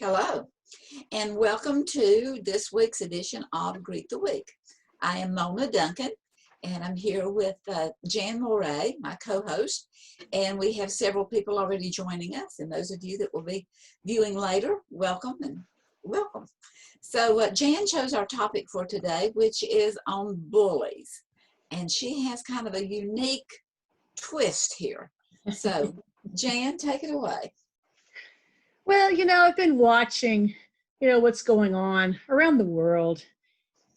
Hello, and welcome to this week's edition of Greet the Week. I am Mona Duncan, and I'm here with Jan Moray, my co-host, and we have several people already joining us, and those of you that will be viewing later, welcome and welcome. So Jan chose our topic for today, which is on bullies, and she has kind of a unique twist here. So Jan, take it away. Well, I've been watching, what's going on around the world.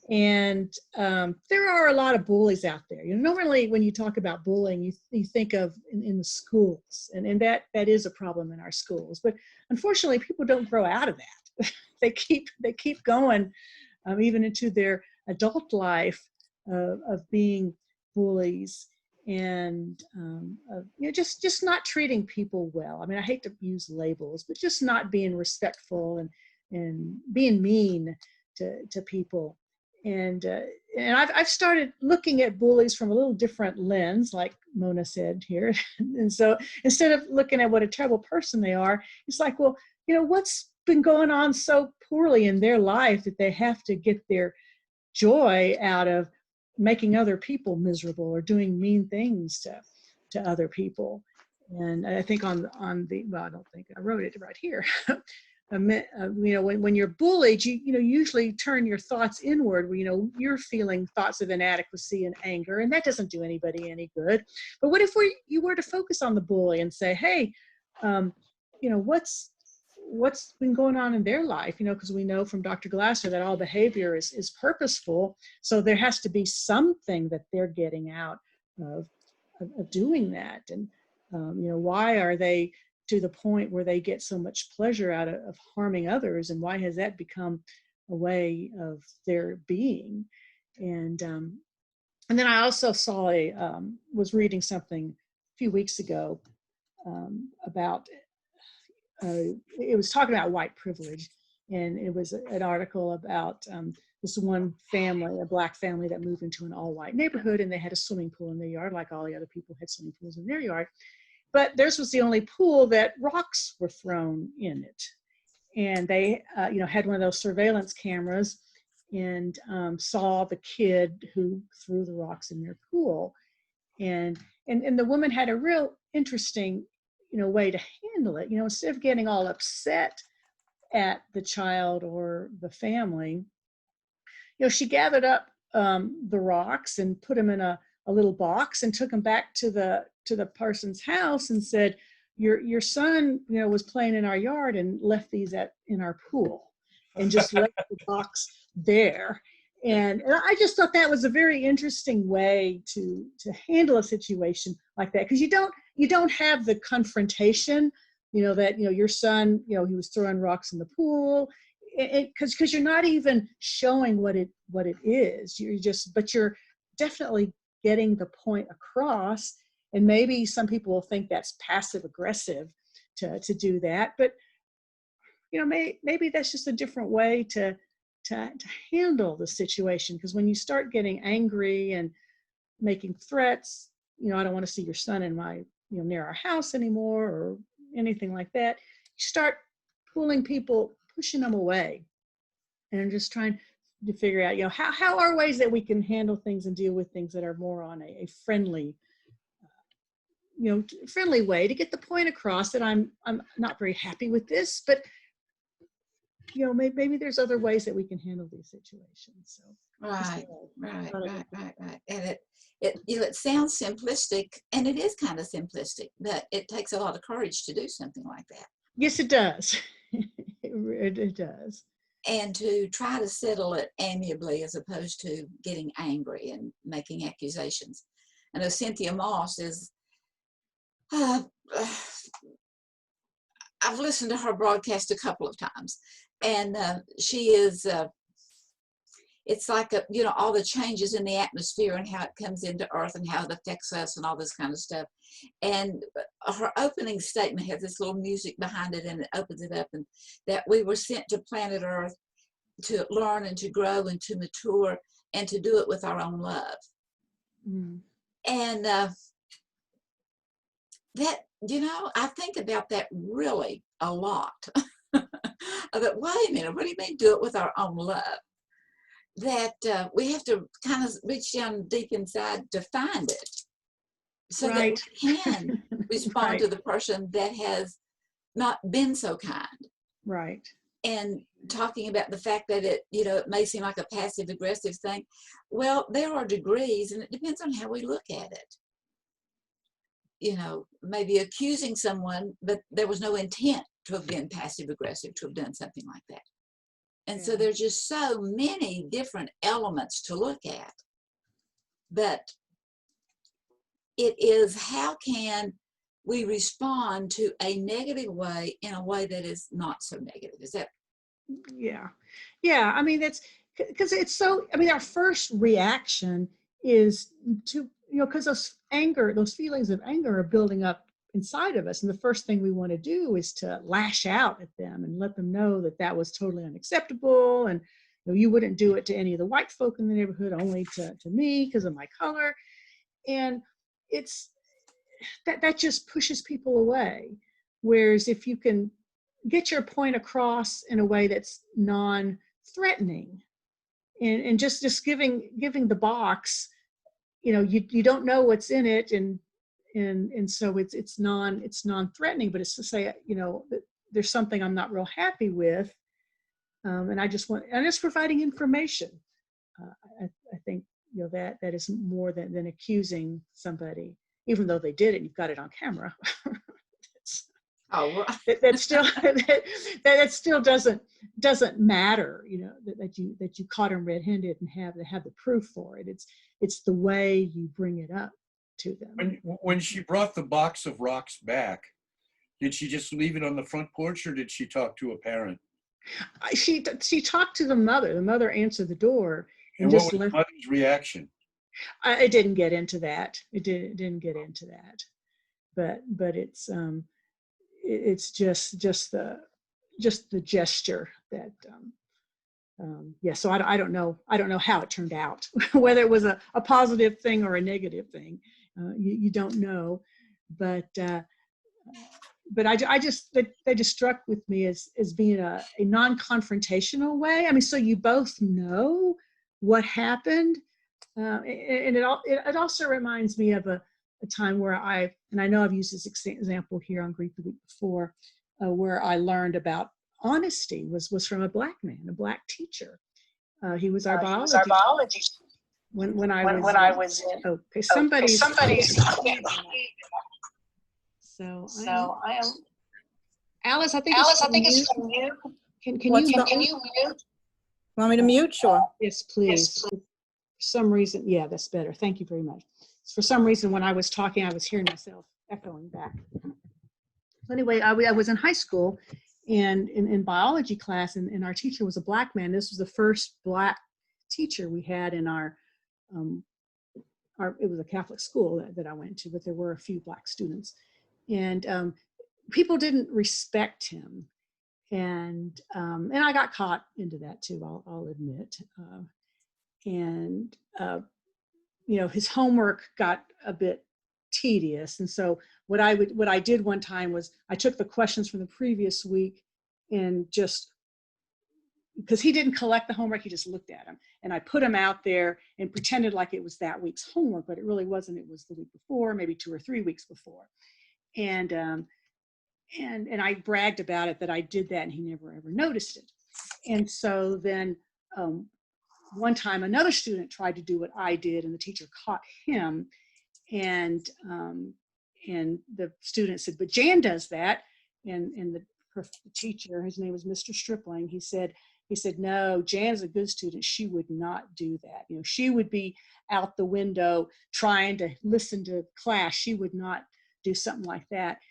And there are a lot of bullies out there. Normally when you talk about bullying, you think of in the schools, and that is a problem in our schools. But unfortunately, people don't grow out of that. they keep going even into their adult life of being bullies and just not treating people well. I mean, I hate to use labels, but just not being respectful and being mean to people. And I've started looking at bullies from a little different lens, like Mona said here. And so instead of looking at what a terrible person they are, it's like, well, what's been going on so poorly in their life that they have to get their joy out of making other people miserable or doing mean things to other people. And I think I don't think I wrote it right here. When you're bullied, you usually turn your thoughts inward. Where, you're feeling thoughts of inadequacy and anger, and that doesn't do anybody any good. But what if you were to focus on the bully and say, hey, what's been going on in their life, because we know from Dr. Glasser that all behavior is purposeful. So there has to be something that they're getting out of doing that. And, why are they to the point where they get so much pleasure out of harming others? And why has that become a way of their being? And then I also was reading something a few weeks ago about it was talking about white privilege, and it was an article about this one family, a Black family that moved into an all-white neighborhood, and they had a swimming pool in their yard, like all the other people had swimming pools in their yard. But theirs was the only pool that rocks were thrown in it, and they, had one of those surveillance cameras and saw the kid who threw the rocks in their pool, and the woman had a real interesting way to handle it. Instead of getting all upset at the child or the family, she gathered up the rocks and put them in a little box and took them back to the person's house and said, your son, was playing in our yard and left these in our pool, and just left the box there. And I just thought that was a very interesting way to handle a situation like that, because you don't have the confrontation, that your son, he was throwing rocks in the pool, because you're not even showing what it is. But you're definitely getting the point across. And maybe some people will think that's passive aggressive to do that, but maybe that's just a different way to handle the situation. Because when you start getting angry and making threats, I don't want to see your son in my, near our house anymore, or anything like that, you start pushing them away, and just trying to figure out, how are ways that we can handle things and deal with things that are more on a friendly, friendly way to get the point across that I'm not very happy with this, but maybe there's other ways that we can handle these situations. So Right. And it sounds simplistic, and it is kind of simplistic, but it takes a lot of courage to do something like that. Yes, it does. It does. And to try to settle it amicably as opposed to getting angry and making accusations. I know Cynthia Moss is, I've listened to her broadcast a couple of times, and she is, it's like, all the changes in the atmosphere and how it comes into Earth and how it affects us and all this kind of stuff. And her opening statement has this little music behind it, and it opens it up, and that we were sent to planet Earth to learn and to grow and to mature and to do it with our own love. Mm. And that, I think about that really a lot. I thought, wait a minute, what do you mean do it with our own love? That we have to kind of reach down deep inside to find it so that Right. we can respond to Right. the person that has not been so kind. Right. And talking about the fact that it may seem like a passive aggressive thing. Well, there are degrees, and it depends on how we look at it. Maybe accusing someone, but there was no intent to have been passive aggressive, to have done something like that. And so Yeah. there's just so many different elements to look at. But it is, how can we respond to a negative way in a way that is not so negative? Is that? Yeah. Yeah. I mean, that's because it's so, I mean, our first reaction is to, because those feelings of anger are building up inside of us. And the first thing we want to do is to lash out at them and let them know that that was totally unacceptable. And you wouldn't do it to any of the white folk in the neighborhood, only to me because of my color. And it's that just pushes people away. Whereas if you can get your point across in a way that's non-threatening, and just giving the box, you don't know what's in it, and so it's non-threatening, but it's to say, that there's something I'm not real happy with, and I'm just providing information. I think that is more than accusing somebody, even though they did it. You've got it on camera. Oh, that still that still doesn't matter, that you caught them red-handed and have the proof for it. It's the way you bring it up to them. When she brought the box of rocks back, did she just leave it on the front porch, or did she talk to a parent? She talked to the mother. The mother answered the door And what was the mother's reaction? I didn't get into that. It didn't get into that, but it's just the gesture that so I don't know how it turned out, whether it was a positive thing or a negative thing. You don't know, but I just they just struck with me as being a non-confrontational way. I mean, so you both know what happened, and it also reminds me of a time where I know I've used this example here on Greek the week before, where I learned about honesty was from a black man, a black teacher. He was our biology. When I was in. Okay, somebody's. So I am. Alice, I think it's from you. Can you mute? Want me to mute? Sure. Yes, please. For some reason, yeah, that's better. Thank you very much. For some reason, when I was talking, I was hearing myself echoing back. Anyway, I was in high school, and in biology class, and our teacher was a black man. This was the first black teacher we had in our it was a Catholic school that I went to, but there were a few black students, and people didn't respect him, and I got caught into that too. I'll admit, his homework got a bit tedious, and so what I did one time was I took the questions from the previous week, and just because he didn't collect the homework, he just looked at them, and I put them out there and pretended like it was that week's homework, but it really wasn't. It was the week before, maybe 2 or 3 weeks before, and I bragged about it that I did that, and he never ever noticed it. And so then one time another student tried to do what I did, and the teacher caught him, and the student said, "But Jan does that," and the teacher, his name was Mr. Stripling, he said, "No, Jan's a good student. She would not do that. She would be out the window trying to listen to class. She would not do something like that."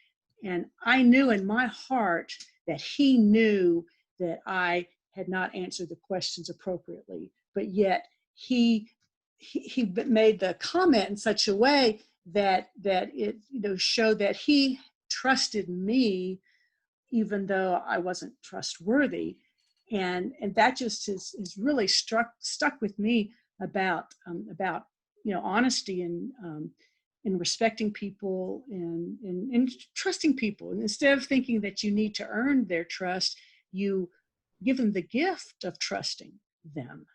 And I knew in my heart that he knew that I had not answered the questions appropriately, but yet he made the comment in such a way that it showed that he trusted me, even though I wasn't trustworthy, and that just is really stuck with me about honesty and respecting people and trusting people. And instead of thinking that you need to earn their trust, you give them the gift of trusting them.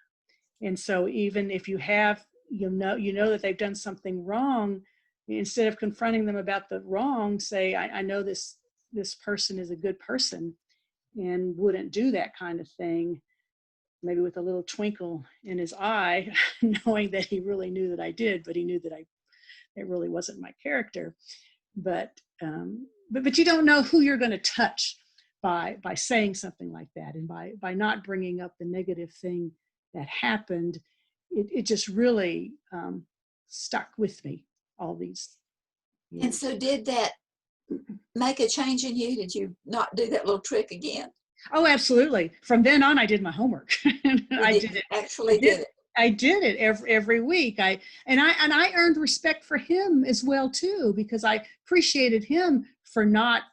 And so even if you have, you know that they've done something wrong, instead of confronting them about the wrong, say, I know this person is a good person and wouldn't do that kind of thing, maybe with a little twinkle in his eye, knowing that he really knew that I did, but he knew that it really wasn't my character. But you don't know who you're going to touch by saying something like that, and by not bringing up the negative thing that happened. It just really stuck with me all these years. And so did that make a change in you? Did you not do that little trick again? Oh, absolutely. From then on, I did my homework. I did it. Actually did it. I did it every week. I earned respect for him as well too, because I appreciated him for not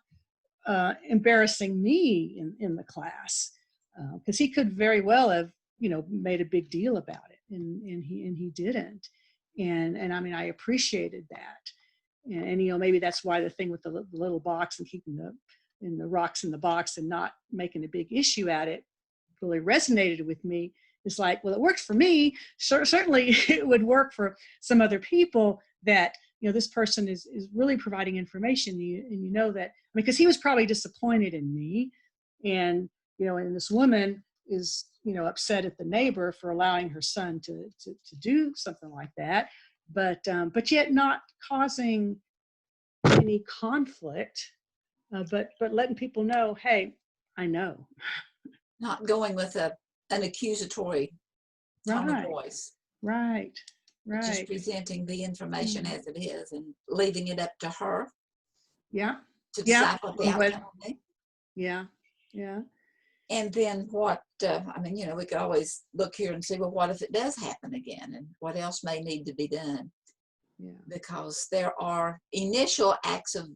embarrassing me in the class, because he could very well have made a big deal about it, and he didn't. And I mean, I appreciated that. And maybe that's why the thing with the little box and keeping the rocks in the box and not making a big issue at it really resonated with me. It's like, well, it worked for me. Certainly it would work for some other people, that this person is really providing information, and you know that, because he was probably disappointed in me, and and this woman is upset at the neighbor for allowing her son to do something like that, but yet not causing any conflict, but letting people know, hey, I know. Not going with an accusatory tone of Right. voice. Right. Just presenting the information as it is and leaving it up to her. Yeah. To decide what the outcome will be. Yeah. Yeah. And then what, we could always look here and see, well, what if it does happen again, and what else may need to be done? Yeah. Because there are initial acts of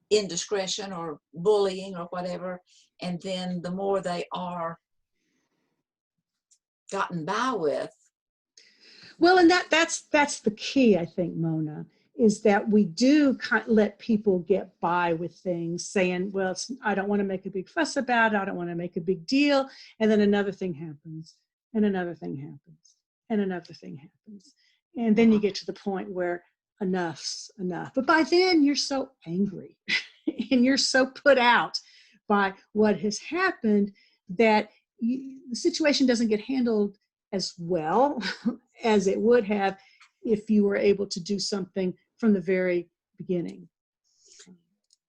indiscretion or bullying or whatever, and then the more they are gotten by with. Well, and that's the key, I think, Mona, is that we do let people get by with things, saying, well, I don't want to make a big fuss about it, I don't want to make a big deal, and then another thing happens, and another thing happens, and another thing happens, and then you get to the point where enough's enough. But by then you're so angry and you're so put out by what has happened that the situation doesn't get handled as well as it would have if you were able to do something from the very beginning.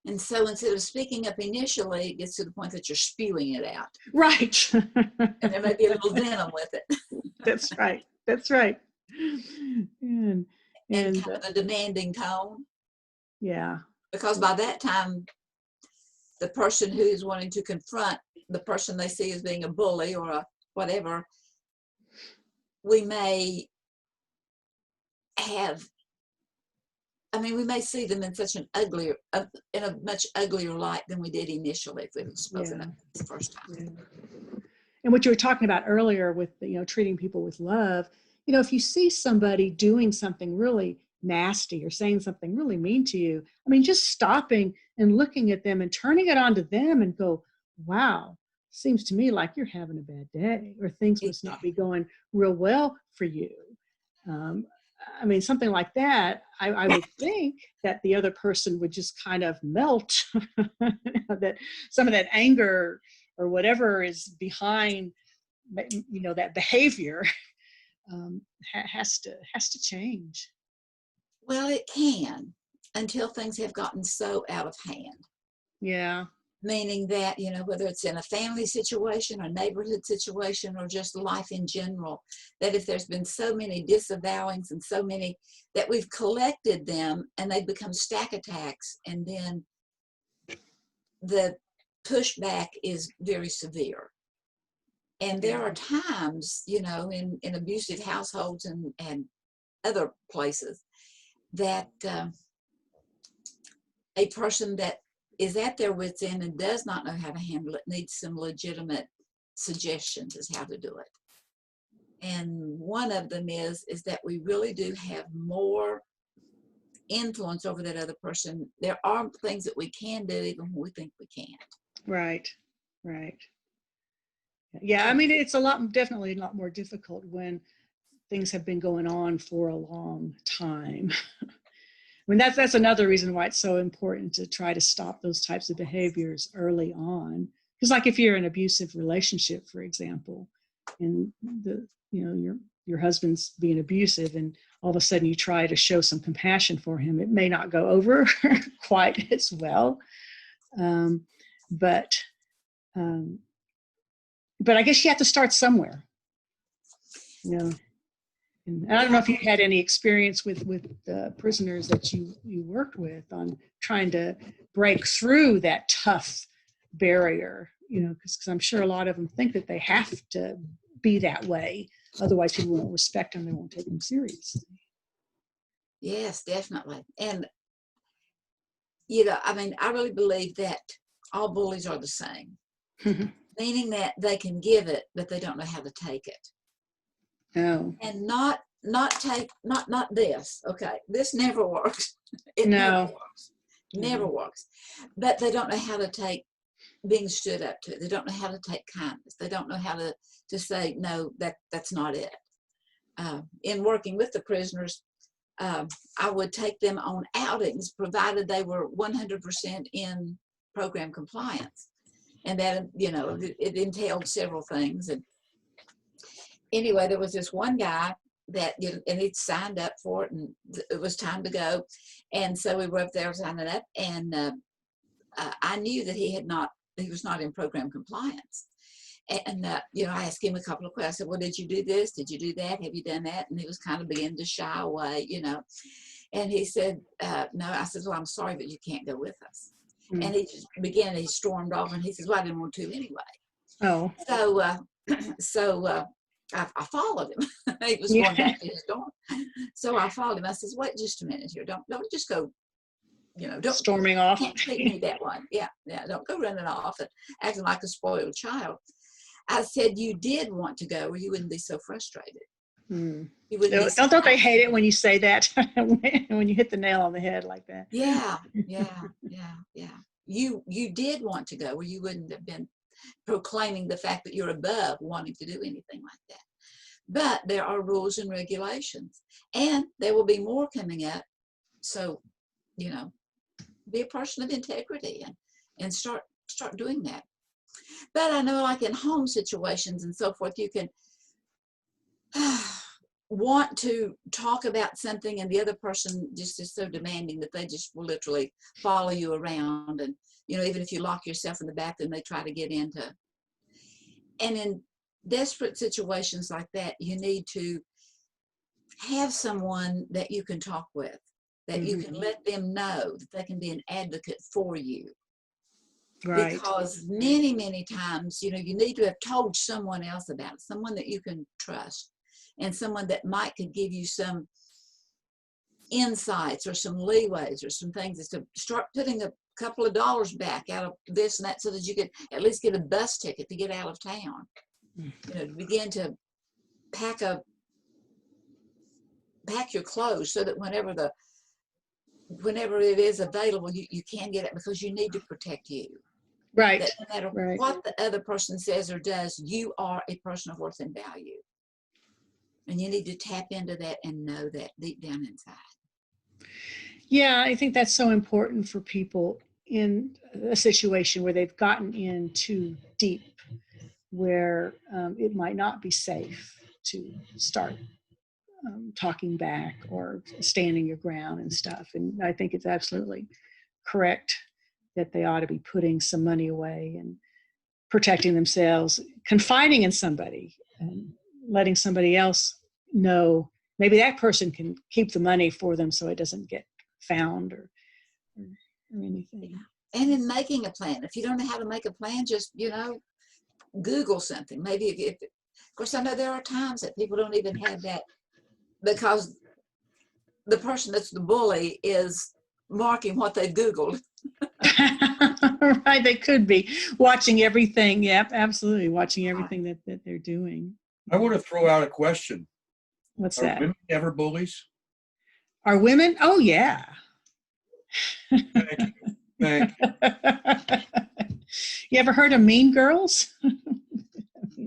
And so instead of speaking up initially, it gets to the point that you're spewing it out. Right. And there may be a little venom with it. That's right. That's right. And kind of a demanding tone. Yeah. Because by that time, the person who is wanting to confront the person they see as being a bully or a whatever, we may see them in in a much uglier light than we did initially if we had spoken up the first time. Yeah. And what you were talking about earlier with, treating people with love, if you see somebody doing something really nasty or saying something really mean to you, just stopping and looking at them and turning it on to them and go, wow, seems to me like you're having a bad day, or things must not be going real well for you. Something like that, I would think that the other person would just kind of melt, that some of that anger or whatever is behind, that behavior has to change. Well, it can, until things have gotten so out of hand. Yeah. Meaning that, whether it's in a family situation or neighborhood situation or just life in general, that if there's been so many disavowings and so many that we've collected them and they become stack attacks, and then the pushback is very severe. And there are times, in abusive households and other places that a person that is at their wit's end and does not know how to handle it needs some legitimate suggestions as how to do it. And one of them is that we really do have more influence over that other person. There are things that we can do even when we think we can't. Right. Right. Yeah, I mean, it's definitely a lot more difficult when things have been going on for a long time. I mean, that's another reason why it's so important to try to stop those types of behaviors early on. Because, like, if you're in an abusive relationship, for example, and your husband's being abusive, and all of a sudden you try to show some compassion for him, it may not go over quite as well. But I guess you have to start somewhere, you know. And I don't know if you had any experience with the prisoners that you worked with on trying to break through that tough barrier, because I'm sure a lot of them think that they have to be that way. Otherwise, people won't respect them. They won't take them seriously. Yes, definitely. And, I mean, I really believe that all bullies are the same, meaning that they can give it, but they don't know how to take it. Oh. And not this. Okay, this never works. It never works. Never works. But they don't know how to take being stood up to. They don't know how to take kindness. They don't know how to say, no, that's not it. In working with the prisoners, I would take them on outings, provided they were 100% in program compliance. And that, it entailed several things. And anyway, there was this one guy that, and he'd signed up for it, and it was time to go. And so we were up there signing up, and I knew that he was not in program compliance. And, I asked him a couple of questions. I said, well, did you do this? Did you do that? Have you done that? And he was kind of beginning to shy away, And he said, no. I said, well, I'm sorry, but you can't go with us. Mm-hmm. And he stormed off, and he says, well, I didn't want to anyway. Oh. So I followed him. He was going back to his dorm. So I followed him. I says, wait just a minute here. Don't just go, don't storming off. Can't take me that one. Yeah. Don't go running off and acting like a spoiled child. I said, you did want to go, or you wouldn't be so frustrated. Don't they hate it when you say that? When you hit the nail on the head like that? Yeah. You did want to go, or you wouldn't have been proclaiming the fact that you're above wanting to do anything like that. But there are rules and regulations, and there will be more coming up. So, be a person of integrity and start doing that. But I know, like in home situations and so forth, you can want to talk about something, and the other person just is so demanding that they just will literally follow you around. And, even if you lock yourself in the bathroom, they try to get into. And in desperate situations like that, you need to have someone that you can talk with, that you can let them know that they can be an advocate for you. Right. Because many, many times, you need to have told someone else about it, someone that you can trust, and someone that could give you some insights or some leeways or some things, is to start putting a couple of dollars back out of this and that, so that you could at least get a bus ticket to get out of town. To begin to pack your clothes, so that whenever it is available, you can get it, because you need to protect you. Right. That no matter what the other person says or does, you are a person of worth and value. And you need to tap into that and know that deep down inside. Yeah, I think that's so important for people in a situation where they've gotten in too deep, where it might not be safe to start talking back or standing your ground and stuff. And I think it's absolutely correct that they ought to be putting some money away and protecting themselves, confiding in somebody, and letting somebody else know. Maybe that person can keep the money for them so it doesn't get found or anything. And in making a plan, if you don't know how to make a plan, just, Google something. Maybe if of course, I know there are times that people don't even have that, because the person that's the bully is marking what they've Googled. Right, they could be watching everything. Yep, absolutely, watching everything that they're doing. I want to throw out a question. What's that? Are women ever bullies? Are women? Oh, yeah. Thank you. You ever heard of Mean Girls?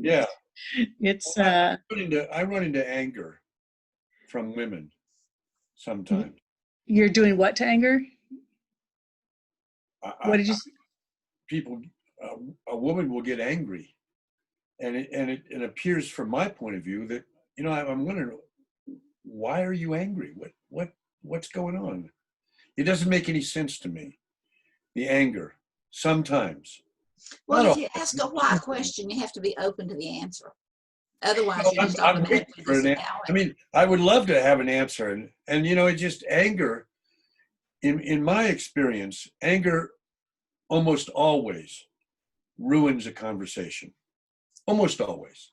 Yeah. It's I run into anger from women sometimes. you're doing what to anger? What did you say? People, a woman will get angry, and it appears from my point of view that, I'm wondering, why are you angry? What's going on? It doesn't make any sense to me. The anger sometimes. Well, Not if you ask a why question, you have to be open to the answer. Otherwise, all. you just I'm waiting automatically for an disavow answer. it. I mean, I would love to have an answer, and it just anger. In my experience, anger almost always ruins a conversation. Almost always.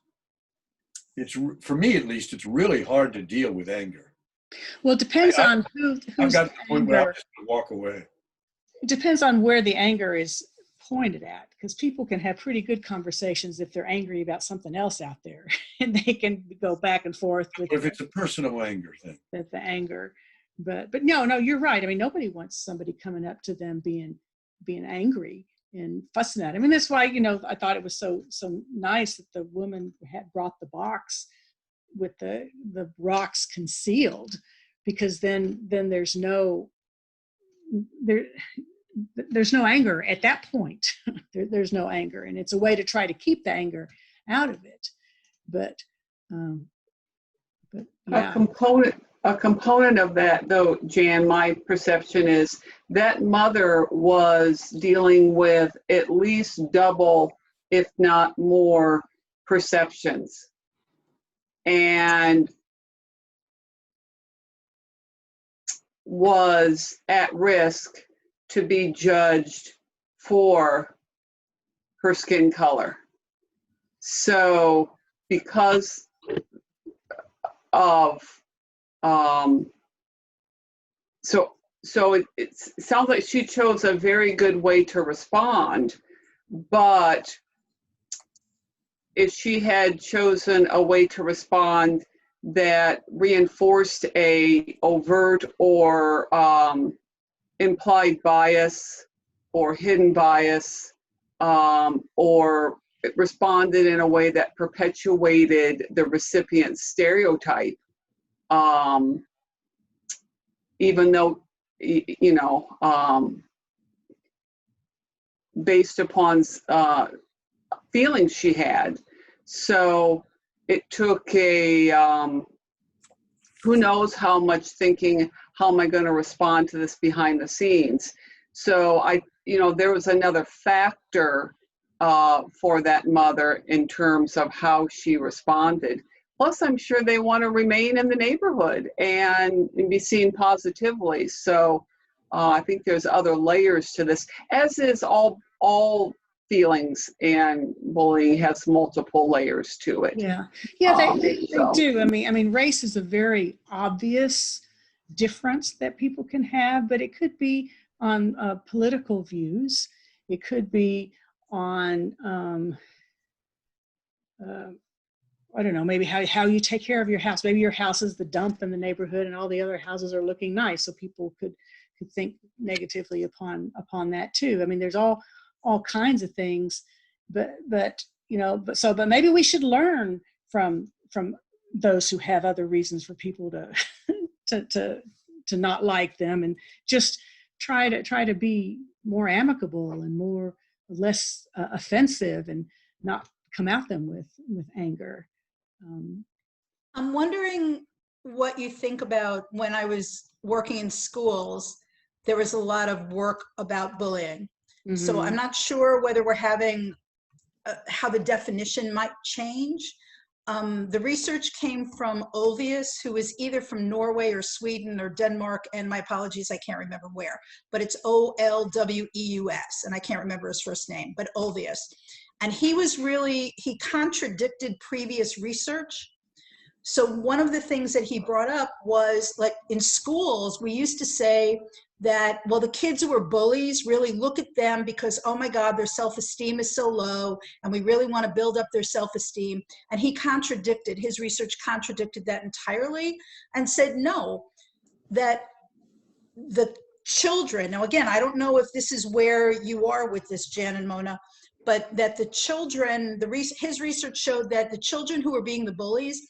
For me at least, it's really hard to deal with anger. Well, it depends on I've who's got to the point where I'm anger. just going to walk away. It depends on where the anger is pointed at, because people can have pretty good conversations if they're angry about something else out there, and they can go back and forth with But if it's a personal anger thing. the anger. But no, you're right. I mean, nobody wants somebody coming up to them being angry and fussing at. I mean, that's why, I thought it was so nice that the woman had brought the box with the rocks concealed, because then there's no anger at that point. There's no anger, and it's a way to try to keep the anger out of it. But yeah. A component of that, though, Jan, my perception is that mother was dealing with at least double, if not more, perceptions, and was at risk to be judged for her skin color. So because of so it sounds like she chose a very good way to respond, but if she had chosen a way to respond that reinforced a overt or implied bias or hidden bias, or it responded in a way that perpetuated the recipient's stereotype, even though, based upon feelings she had. So it took who knows how much thinking, how am I going to respond to this behind the scenes? So there was another factor for that mother in terms of how she responded. Plus, I'm sure they want to remain in the neighborhood and be seen positively. So I think there's other layers to this, as is all feelings, and bullying has multiple layers to it. Yeah, they do. I mean, race is a very obvious difference that people can have, but it could be on political views. It could be on I don't know, maybe how you take care of your house. Maybe your house is the dump in the neighborhood and all the other houses are looking nice. So people could think negatively upon that too. I mean, there's all kinds of things, but maybe we should learn from those who have other reasons for people to not like them, and just try to be more amicable and less offensive, and not come at them with anger. I'm wondering what you think about when I was working in schools, there was a lot of work about bullying. Mm-hmm. So I'm not sure whether we're having how the definition might change. The research came from Olvius, who is either from Norway or Sweden or Denmark, and my apologies, I can't remember where, but it's Olweus, and I can't remember his first name, but Olvius. And he contradicted previous research. So one of the things that he brought up was, like, in schools, we used to say that, well, the kids who are bullies, really look at them because, oh my God, their self-esteem is so low, and we really want to build up their self-esteem. And his research contradicted that entirely, and said, no, that the children, now again, I don't know if this is where you are with this, Jan and Mona, but that the children, his research showed that the children who were being the bullies,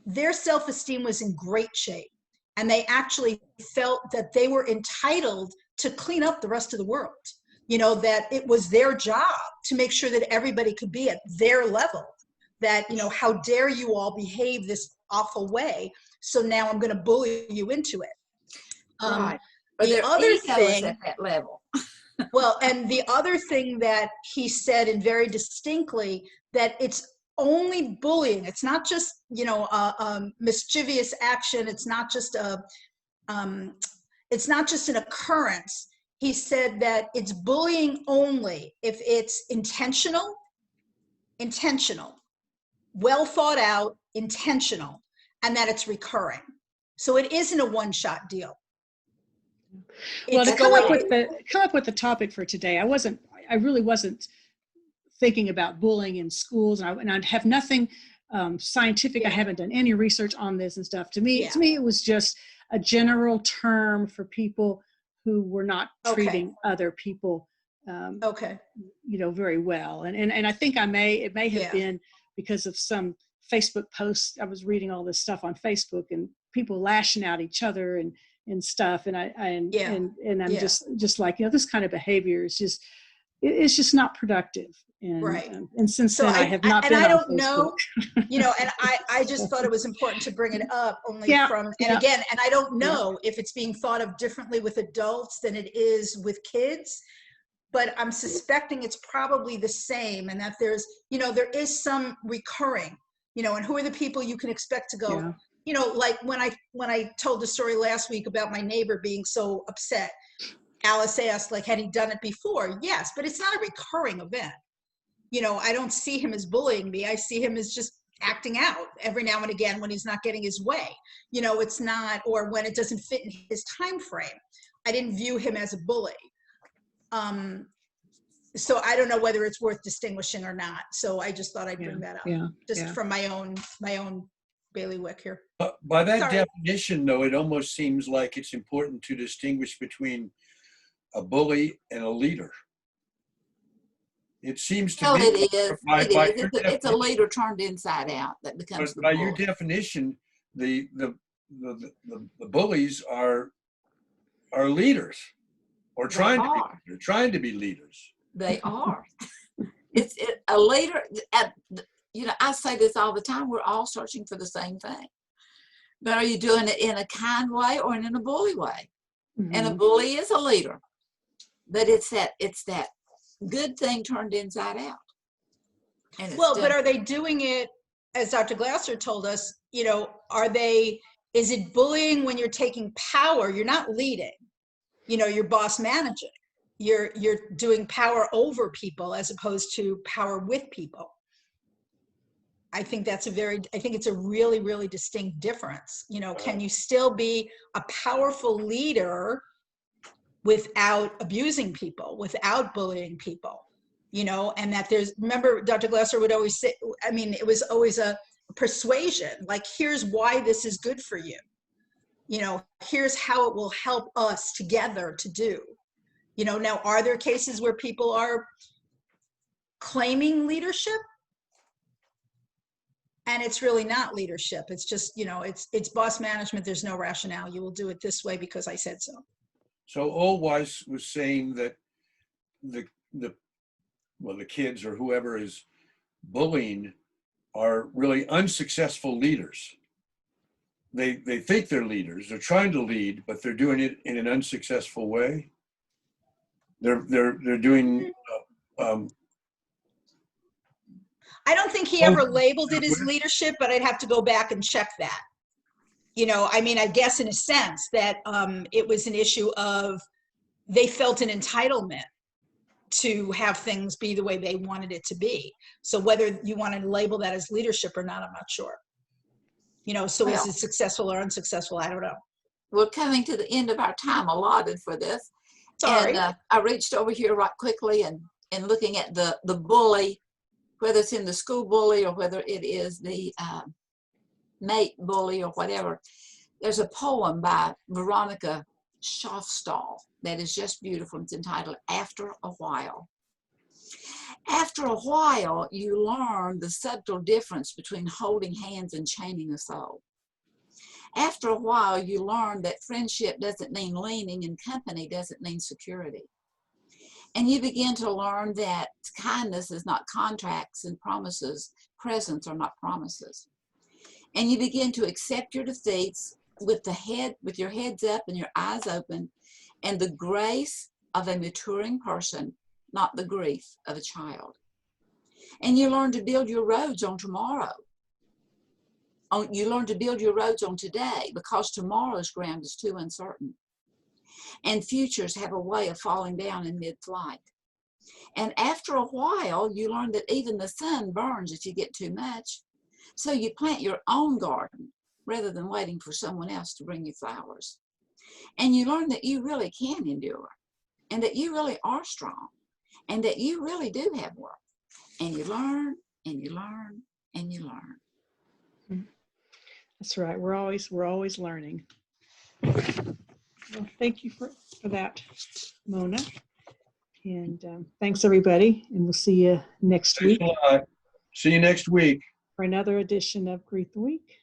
their self-esteem was in great shape. And they actually felt that they were entitled to clean up the rest of the world. That it was their job to make sure that everybody could be at their level. That, how dare you all behave this awful way? So now I'm going to bully you into it. Right. But The their other ego is thing, at that level. well, and the other thing that he said, and very distinctly, that it's only bullying. It's not just, mischievous action. It's not just an occurrence. He said that it's bullying only if it's intentional, well thought out, intentional, and that it's recurring. So it isn't a one-shot deal. Well, to It's come up going- with the topic for today, I really wasn't thinking about bullying in schools, and I have nothing scientific. I haven't done any research on this and stuff. To me, it was just a general term for people who were not treating other people, very well. And I think it may have been because of some Facebook posts. I was reading all this stuff on Facebook and people lashing out each other and stuff. And I'm just like, this kind of behavior is just, it's just not productive. And, right. And since then I have not been on Facebook. I don't know, and I just thought it was important to bring it up again, and I don't know if it's being thought of differently with adults than it is with kids, but I'm suspecting it's probably the same, and that there's, there is some recurring, and who are the people you can expect to go, like when I told the story last week about my neighbor being so upset, Alice asked, like, had he done it before? Yes, but it's not a recurring event. I don't see him as bullying me. I see him as just acting out every now and again when he's not getting his way. It's not, or when it doesn't fit in his time frame. I didn't view him as a bully. So I don't know whether it's worth distinguishing or not. So I just thought I'd bring that up, from my own bailiwick here. By that definition, though, it almost seems like it's important to distinguish between a bully and a leader. It seems to me. It is. It's a leader turned inside out that becomes the bully. By your definition, the bullies are leaders, or trying to be leaders. They are. It's a leader. I say this all the time. We're all searching for the same thing, but are you doing it in a kind way or in a bully way? Mm-hmm. And a bully is a leader, but it's that good thing turned inside out. But are they doing it, as Dr. Glasser told us, is it bullying when you're taking power? You're not leading, you're boss managing. You're doing power over people as opposed to power with people. I think it's a really, really distinct difference. Can you still be a powerful leader without abusing people, without bullying people, and that remember Dr. Glasser would always say, it was always a persuasion, like, here's why this is good for you. Here's how it will help us together to do. Now, are there cases where people are claiming leadership? And it's really not leadership. It's just, it's boss management. There's no rationale. You will do it this way because I said so. So Allwise was saying that the kids or whoever is bullying are really unsuccessful leaders. They think they're leaders. They're trying to lead, but they're doing it in an unsuccessful way. They're doing. I don't think he ever labeled it as leadership, but I'd have to go back and check that. I guess in a sense that it was an issue of they felt an entitlement to have things be the way they wanted it to be. So whether you want to label that as leadership or not, I'm not sure. Is it successful or unsuccessful? I don't know. We're coming to the end of our time allotted for this. Sorry. And I reached over here right quickly and looking at the bully, whether it's in the school bully or whether it is the mate bully or whatever. There's a poem by Veronica Schofstall that is just beautiful. It's entitled After a While. After a while, you learn the subtle difference between holding hands and chaining a soul. After a while, you learn that friendship doesn't mean leaning and company doesn't mean security. And you begin to learn that kindness is not contracts and promises. Presents are not promises. And you begin to accept your defeats with your heads up and your eyes open, and the grace of a maturing person, not the grief of a child. And you learn to build your roads on tomorrow. You learn to build your roads on today, because tomorrow's ground is too uncertain. And futures have a way of falling down in mid-flight. And after a while, you learn that even the sun burns if you get too much. So you plant your own garden rather than waiting for someone else to bring you flowers. And you learn that you really can endure, and that you really are strong, and that you really do have worth. And you learn, and you learn, and you learn. That's right. We're always learning. Well, thank you for that, Mona. And thanks, everybody. And we'll see you next week Thanks a lot. See you next week. for another edition of Greet the Week.